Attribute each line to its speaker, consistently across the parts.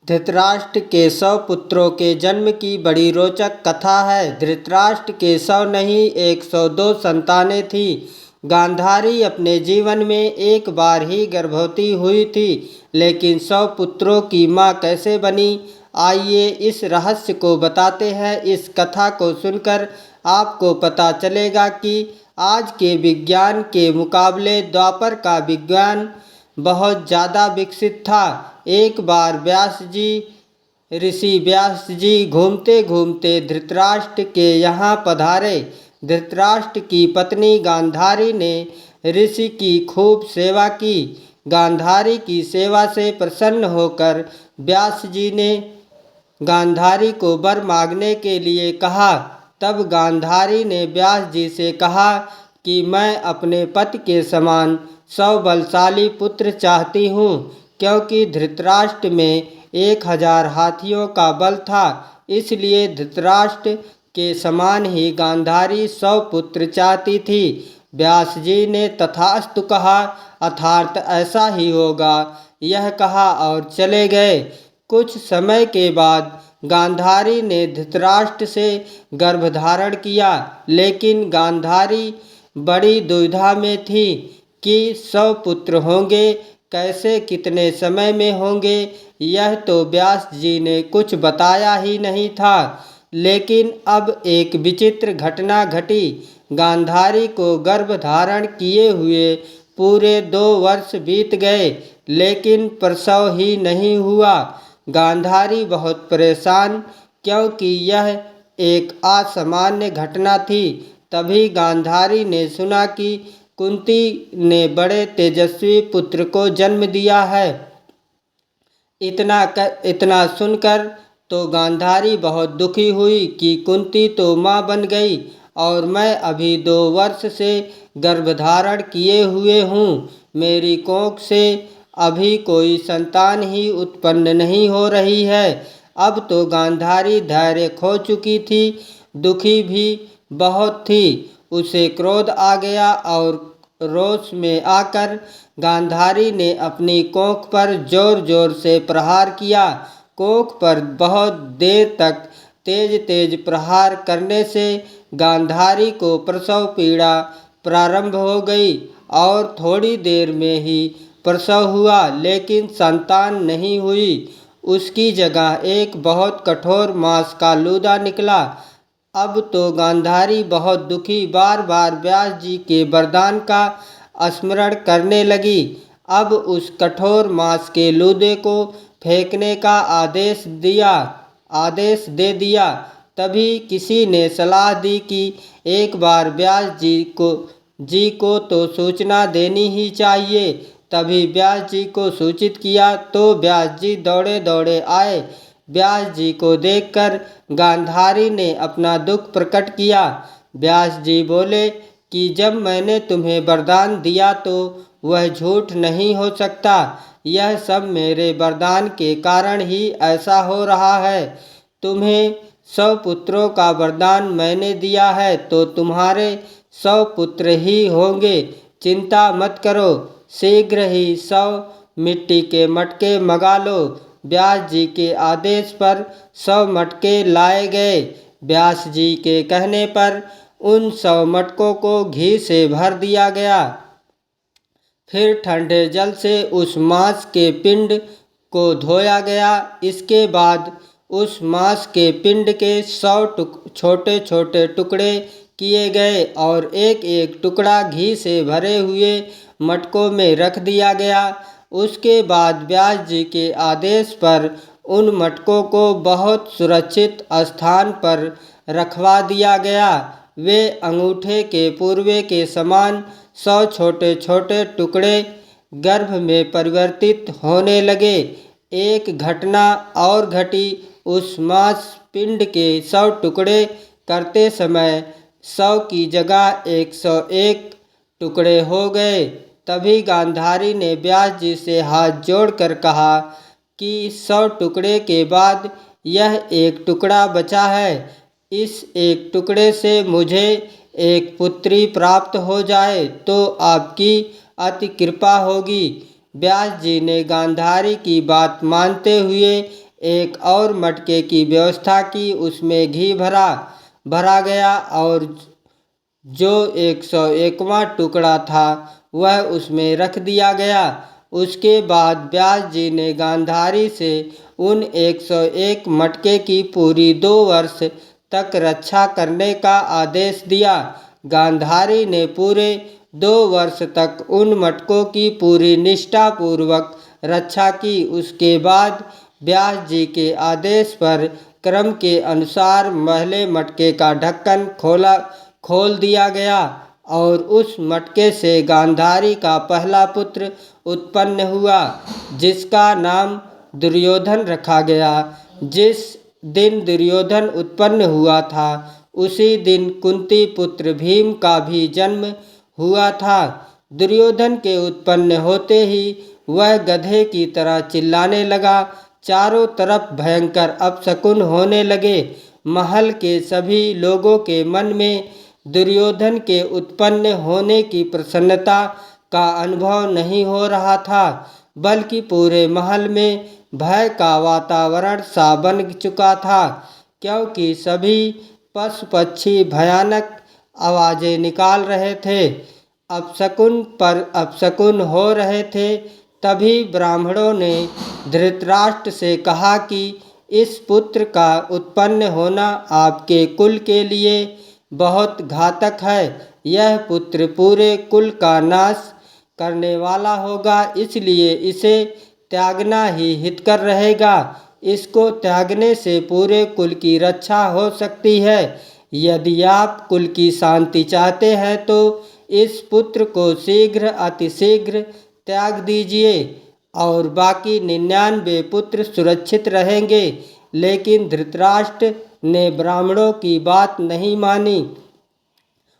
Speaker 1: धृतराष्ट्र के 100 पुत्रों के जन्म की बड़ी रोचक कथा है। धृतराष्ट्र के 100 नहीं 102 संतानें थीं। गांधारी अपने जीवन में एक बार ही गर्भवती हुई थी, लेकिन 100 पुत्रों की माँ कैसे बनी, आइए इस रहस्य को बताते हैं। इस कथा को सुनकर आपको पता चलेगा कि आज के विज्ञान के मुकाबले द्वापर का विज्ञान बहुत ज़्यादा विकसित था। एक बार ऋषि व्यास जी घूमते घूमते धृतराष्ट्र के यहाँ पधारे। धृतराष्ट्र की पत्नी गांधारी ने ऋषि की खूब सेवा की। गांधारी की सेवा से प्रसन्न होकर व्यास जी ने गांधारी को वर मांगने के लिए कहा। तब गांधारी ने व्यास जी से कहा कि मैं अपने पति के समान 100 बलशाली पुत्र चाहती हूँ, क्योंकि धृतराष्ट्र में 1000 हाथियों का बल था। इसलिए धृतराष्ट्र के समान ही गांधारी 100 पुत्र चाहती थी। व्यास जी ने तथास्तु कहा, अर्थात ऐसा ही होगा, यह कहा और चले गए। कुछ समय के बाद गांधारी ने धृतराष्ट्र से गर्भधारण किया, लेकिन गांधारी बड़ी दुविधा में थी कि 100 पुत्र होंगे कैसे, कितने समय में होंगे, यह तो व्यास जी ने कुछ बताया ही नहीं था। लेकिन अब एक विचित्र घटना घटी। गांधारी को गर्भधारण किए हुए पूरे 2 वर्ष बीत गए, लेकिन प्रसव ही नहीं हुआ। गांधारी बहुत परेशान, क्योंकि यह एक असामान्य घटना थी। तभी गांधारी ने सुना कि कुंती ने बड़े तेजस्वी पुत्र को जन्म दिया है। इतना सुनकर तो गांधारी बहुत दुखी हुई कि कुंती तो माँ बन गई और मैं अभी 2 वर्ष से गर्भधारण किए हुए हूँ। मेरी कोख से अभी कोई संतान ही उत्पन्न नहीं हो रही है। अब तो गांधारी धैर्य खो चुकी थी, दुखी भी बहुत थी। उसे क्रोध आ गया और रोष में आकर गांधारी ने अपनी कोख पर जोर जोर से प्रहार किया। कोख पर बहुत देर तक तेज तेज प्रहार करने से गांधारी को प्रसव पीड़ा प्रारंभ हो गई और थोड़ी देर में ही प्रसव हुआ, लेकिन संतान नहीं हुई। उसकी जगह एक बहुत कठोर मांस का लूदा निकला। अब तो गांधारी बहुत दुखी बार बार व्यास जी के वरदान का स्मरण करने लगी। अब उस कठोर मांस के लूदे को फेंकने का आदेश दे दिया। तभी किसी ने सलाह दी कि एक बार व्यास जी को तो सूचना देनी ही चाहिए। तभी व्यास जी को सूचित किया तो व्यास जी दौड़े दौड़े आए। व्यास जी को देखकर गांधारी ने अपना दुख प्रकट किया। व्यास जी बोले कि जब मैंने तुम्हें वरदान दिया तो वह झूठ नहीं हो सकता। यह सब मेरे वरदान के कारण ही ऐसा हो रहा है। तुम्हें 100 पुत्रों का वरदान मैंने दिया है, तो तुम्हारे 100 पुत्र ही होंगे। चिंता मत करो, शीघ्र ही 100 मिट्टी के मटके मंगा लो। व्यास जी के आदेश पर 100 मटके लाए गए। व्यास जी के कहने पर उन 100 मटकों को घी से भर दिया गया। फिर ठंडे जल से उस मांस के पिंड को धोया गया। इसके बाद उस मांस के पिंड के 100 छोटे छोटे टुकड़े किए गए और एक एक टुकड़ा घी से भरे हुए मटकों में रख दिया गया। उसके बाद व्यास जी के आदेश पर उन मटकों को बहुत सुरक्षित स्थान पर रखवा दिया गया। वे अंगूठे के पूर्वे के समान 100 छोटे छोटे टुकड़े गर्भ में परिवर्तित होने लगे। एक घटना और घटी। उस मांस पिंड के 100 टुकड़े करते समय 100 की जगह 101 टुकड़े हो गए। तभी गांधारी ने व्यास जी से हाथ जोड़कर कहा कि 100 टुकड़े के बाद यह एक टुकड़ा बचा है। इस एक टुकड़े से मुझे एक पुत्री प्राप्त हो जाए तो आपकी अति कृपा होगी। व्यास जी ने गांधारी की बात मानते हुए एक और मटके की व्यवस्था की, उसमें घी भरा गया और जो 101वां टुकड़ा था वह उसमें रख दिया गया। उसके बाद व्यास जी ने गांधारी से उन 101 मटके की पूरी 2 वर्ष तक रक्षा करने का आदेश दिया। गांधारी ने पूरे 2 वर्ष तक उन मटकों की पूरी निष्ठापूर्वक रक्षा की। उसके बाद व्यास जी के आदेश पर क्रम के अनुसार पहले मटके का ढक्कन खोल दिया गया और उस मटके से गांधारी का पहला पुत्र उत्पन्न हुआ, जिसका नाम दुर्योधन रखा गया। जिस दिन दुर्योधन उत्पन्न हुआ था उसी दिन कुंती पुत्र भीम का भी जन्म हुआ था। दुर्योधन के उत्पन्न होते ही वह गधे की तरह चिल्लाने लगा। चारों तरफ भयंकर अपशकुन होने लगे। महल के सभी लोगों के मन में दुर्योधन के उत्पन्न होने की प्रसन्नता का अनुभव नहीं हो रहा था, बल्कि पूरे महल में भय का वातावरण सा बन चुका था, क्योंकि सभी पशु पक्षी भयानक आवाज़ें निकाल रहे थे, अपशकुन पर अपशकुन हो रहे थे। तभी ब्राह्मणों ने धृतराष्ट्र से कहा कि इस पुत्र का उत्पन्न होना आपके कुल के लिए बहुत घातक है। यह पुत्र पूरे कुल का नाश करने वाला होगा, इसलिए इसे त्यागना ही हितकर रहेगा। इसको त्यागने से पूरे कुल की रक्षा हो सकती है। यदि आप कुल की शांति चाहते हैं तो इस पुत्र को शीघ्र अतिशीघ्र त्याग दीजिए और बाकी 99 पुत्र सुरक्षित रहेंगे। लेकिन धृतराष्ट्र ने ब्राह्मणों की बात नहीं मानी।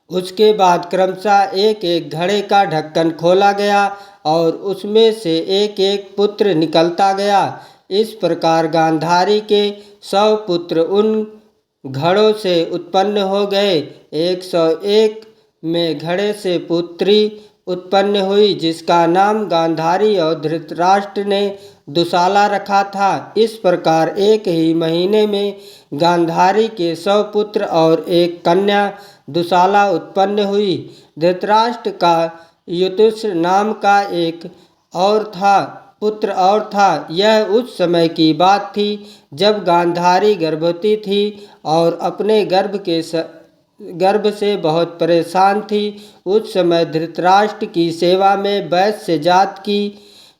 Speaker 1: उसके बाद क्रमशः एक एक घड़े का ढक्कन खोला गया और उसमें से एक एक पुत्र निकलता गया। इस प्रकार गांधारी के 100 पुत्र उन घड़ों से उत्पन्न हो गए। 101 में घड़े से पुत्री उत्पन्न हुई, जिसका नाम गांधारी और धृतराष्ट्र ने दुशाला रखा था। इस प्रकार एक ही महीने में गांधारी के 100 पुत्र और एक कन्या दुशाला उत्पन्न हुई। धृतराष्ट्र का युधिष्ठिर नाम का एक पुत्र और था। यह उस समय की बात थी जब गांधारी गर्भवती थी और अपने गर्भ से बहुत परेशान थी। उस समय धृतराष्ट्र की सेवा में वैश्य जात की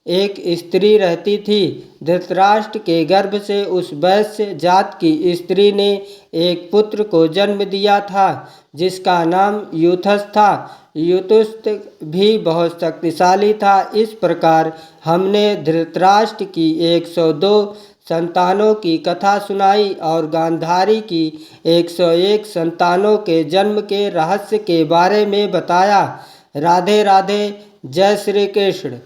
Speaker 1: एक स्त्री रहती थी। धृतराष्ट्र के गर्भ से उस वैश्य जात की स्त्री ने एक पुत्र को जन्म दिया था, जिसका नाम यूथस था। यूथस भी बहुत शक्तिशाली था। इस प्रकार हमने धृतराष्ट्र की 102 संतानों की कथा सुनाई और गांधारी की 101 संतानों के जन्म के रहस्य के बारे में बताया। राधे राधे। जय श्री कृष्ण।